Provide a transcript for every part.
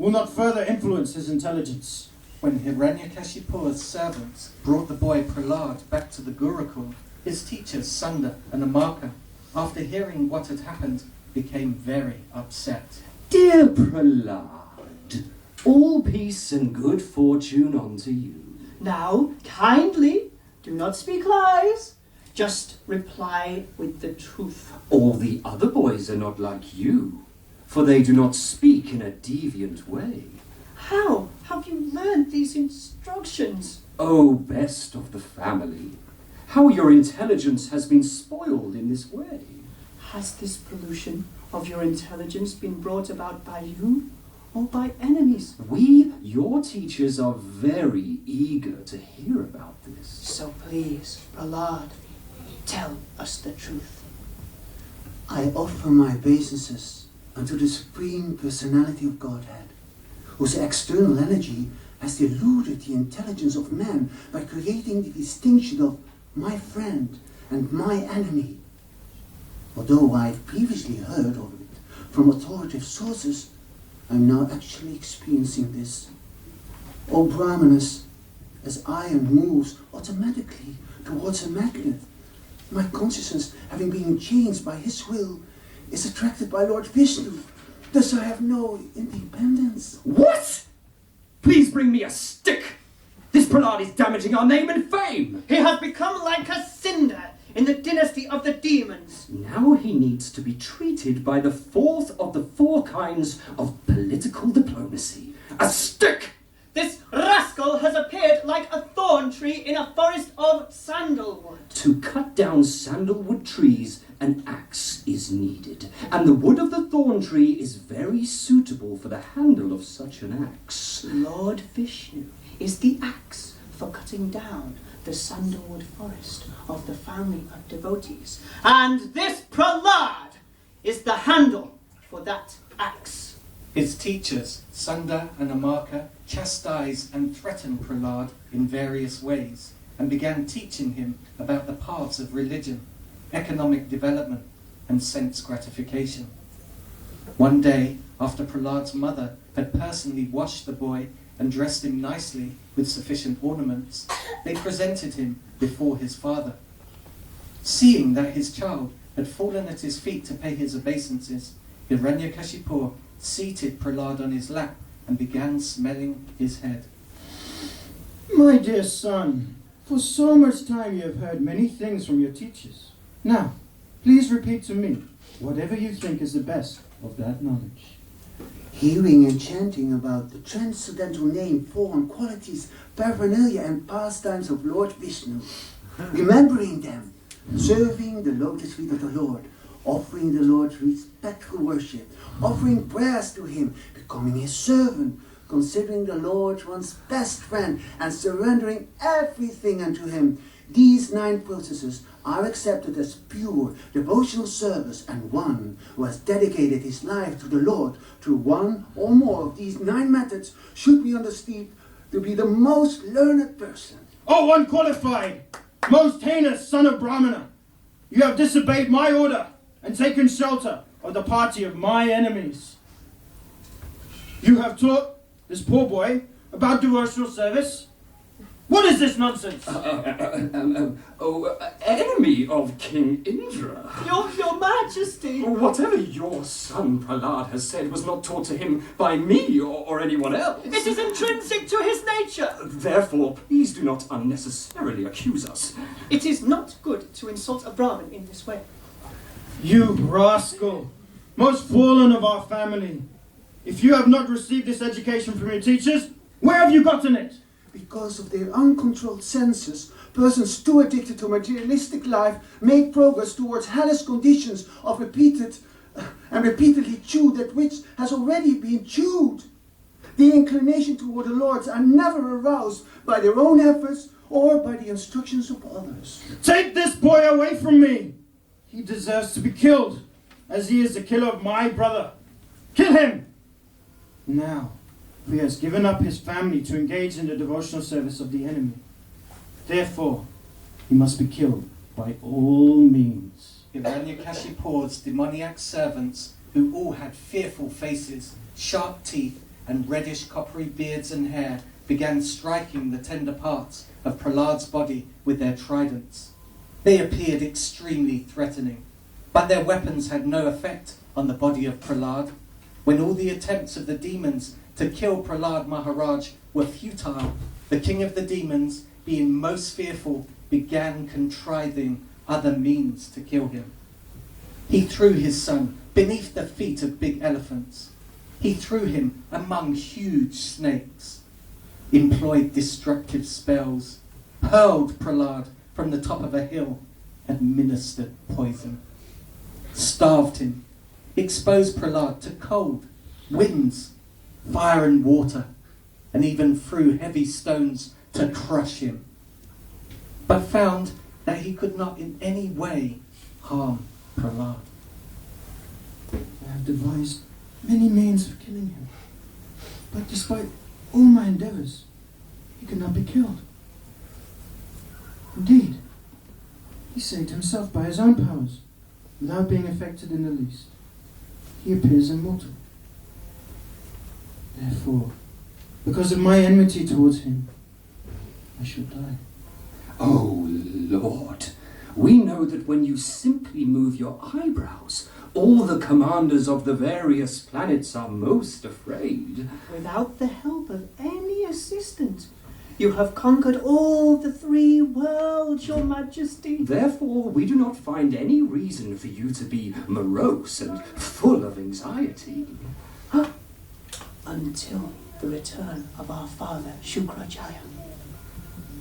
will not further influence his intelligence. When Hiranyakashipu's servants brought the boy Prahlad back to the Gurukul, his teachers Sunda and Amaka, after hearing what had happened, became very upset. Dear Prahlad, all peace and good fortune unto you. Now, kindly, do not speak lies. Just reply with the truth. All the other boys are not like you, for they do not speak in a deviant way. How have you learned these instructions? O best of the family, how your intelligence has been spoiled in this way. Has this pollution of your intelligence been brought about by you or by enemies? We, your teachers, are very eager to hear about this. So please, Prahlad, tell us the truth. I offer my obeisances unto the Supreme Personality of Godhead, whose external energy has deluded the intelligence of man by creating the distinction of my friend and my enemy. Although I've previously heard of it from authoritative sources, I'm now actually experiencing this. O Brahmanas, as iron moves automatically towards a magnet, my consciousness, having been changed by his will, is attracted by Lord Vishnu. Thus I have no independence. What? Please bring me a stick. This Prahlad is damaging our name and fame. He has become like a cinder in the dynasty of the demons. Now he needs to be treated by the fourth of the four kinds of political diplomacy. A stick! This rascal has appeared like a thorn tree in a forest of sandalwood. To cut down sandalwood trees, an axe is needed, and the wood of the thorn tree is very suitable for the handle of such an axe. Lord Vishnu is the axe for cutting down the sandalwood forest of the family of devotees, and this Prahlad is the handle for that axe. His teachers, Sunda and Amaka, chastised and threatened Prahlad in various ways and began teaching him about the paths of religion, economic development and sense gratification. One day, after Prahlad's mother had personally washed the boy and dressed him nicely with sufficient ornaments, they presented him before his father. Seeing that his child had fallen at his feet to pay his obeisances, Hiranyakashipu seated Prahlad on his lap and began smelling his head. My dear son, for so much time you have heard many things from your teachers. Now, please repeat to me whatever you think is the best of that knowledge. Hearing and chanting about the transcendental name, form, qualities, paraphernalia and pastimes of Lord Vishnu, remembering them, serving the lotus feet of the Lord, offering the Lord respectful worship, offering prayers to him, becoming his servant, considering the Lord one's best friend, and surrendering everything unto him. These 9 processes are accepted as pure devotional service, and one who has dedicated his life to the Lord through one or more of these 9 methods should be understood to be the most learned person. O unqualified, most heinous son of Brahmana, you have disobeyed my order and taken shelter of the party of my enemies. You have taught this poor boy about devotional service. What is this nonsense? Enemy of King Indra. Your Majesty! Whatever your son Prahlad has said was not taught to him by me or anyone else. It is intrinsic to his nature. Therefore, please do not unnecessarily accuse us. It is not good to insult a Brahmin in this way. You rascal, most fallen of our family. If you have not received this education from your teachers, where have you gotten it? Because of their uncontrolled senses, persons too addicted to materialistic life make progress towards hellish conditions of repeatedly chew that which has already been chewed. The inclination toward the Lords are never aroused by their own efforts or by the instructions of others. Take this boy away from me. He deserves to be killed, as he is the killer of my brother. Kill him! Now, he has given up his family to engage in the devotional service of the enemy. Therefore, he must be killed by all means. Hiranyakashipu's demoniac servants, who all had fearful faces, sharp teeth, and reddish coppery beards and hair began striking the tender parts of Prahlad's body with their tridents. They appeared extremely threatening, but their weapons had no effect on the body of Prahlad. When all the attempts of the demons to kill Prahlad Maharaj were futile, the king of the demons, being most fearful, began contriving other means to kill him. He threw his son beneath the feet of big elephants. He threw him among huge snakes, employed destructive spells, hurled Prahlad from the top of a hill, administered poison, starved him, exposed Prahlad to cold, winds, fire and water, and even threw heavy stones to crush him, but found that he could not in any way harm Prahlad. I have devised many means of killing him, but despite all my endeavours, he could not be killed. Indeed, he saved himself by his own powers, without being affected in the least. He appears immortal. Therefore, because of my enmity towards him, I shall die. Oh, Lord, we know that when you simply move your eyebrows, all the commanders of the various planets are most afraid. Without the help of any assistant, you have conquered all the 3 worlds, Your Majesty. Therefore, we do not find any reason for you to be morose and full of anxiety. Until the return of our father, Shukracharya.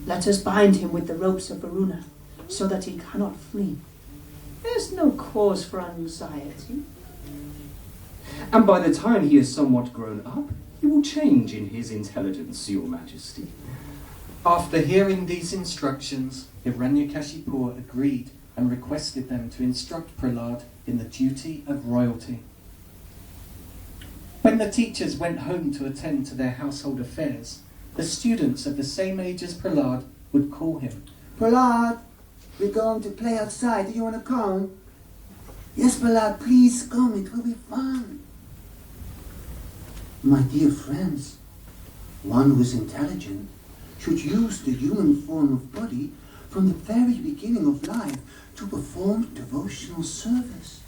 Let us bind him with the ropes of Varuna, so that he cannot flee. There's no cause for anxiety. And by the time he is somewhat grown up, he will change in his intelligence, Your Majesty. After hearing these instructions, Hiranyakashipu agreed and requested them to instruct Prahlad in the duty of royalty. When the teachers went home to attend to their household affairs, the students of the same age as Prahlad would call him. Prahlad, we're going to play outside. Do you want to come? Yes, Prahlad, please come. It will be fun. My dear friends, one who is intelligent should use the human form of body from the very beginning of life to perform devotional service.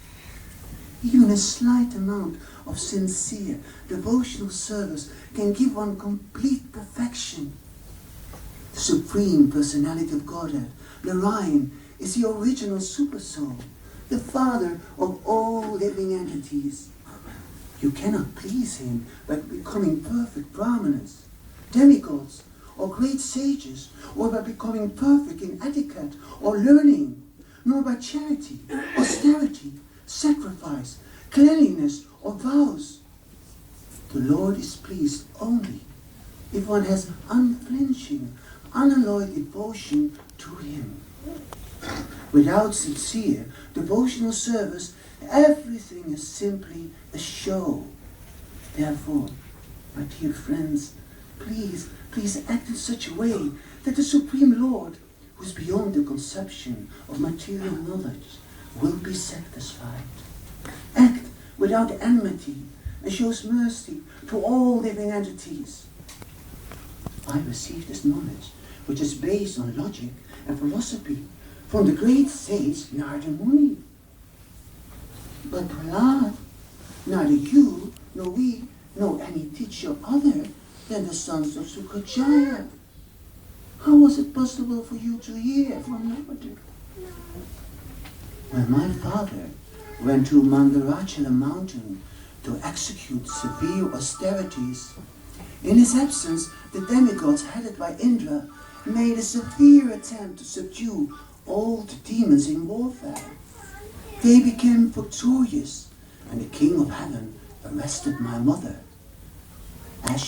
Even a slight amount of sincere devotional service can give one complete perfection. The Supreme Personality of Godhead, Narayan, is the original Supersoul, the Father of all living entities. You cannot please him by becoming perfect brahmanas, demigods, or great sages, or by becoming perfect in etiquette or learning, nor by charity, austerity, sacrifice, cleanliness, or vows. The Lord is pleased only if one has unflinching, unalloyed devotion to him. Without sincere devotional service, everything is simply a show. Therefore, my dear friends, please act in such a way that the Supreme Lord, who is beyond the conception of material knowledge, will be satisfied. Act without enmity and shows mercy to all living entities. I received this knowledge, which is based on logic and philosophy, from the great sage Narada Muni. But Prahlad, neither you nor we know any teacher other than the sons of Shukracharya. How was it possible for you to hear from Narada? When my father went to Mandarachala mountain to execute severe austerities, in his absence, the demigods headed by Indra made a severe attempt to subdue all the demons in warfare. They became victorious, and the king of heaven arrested my mother. As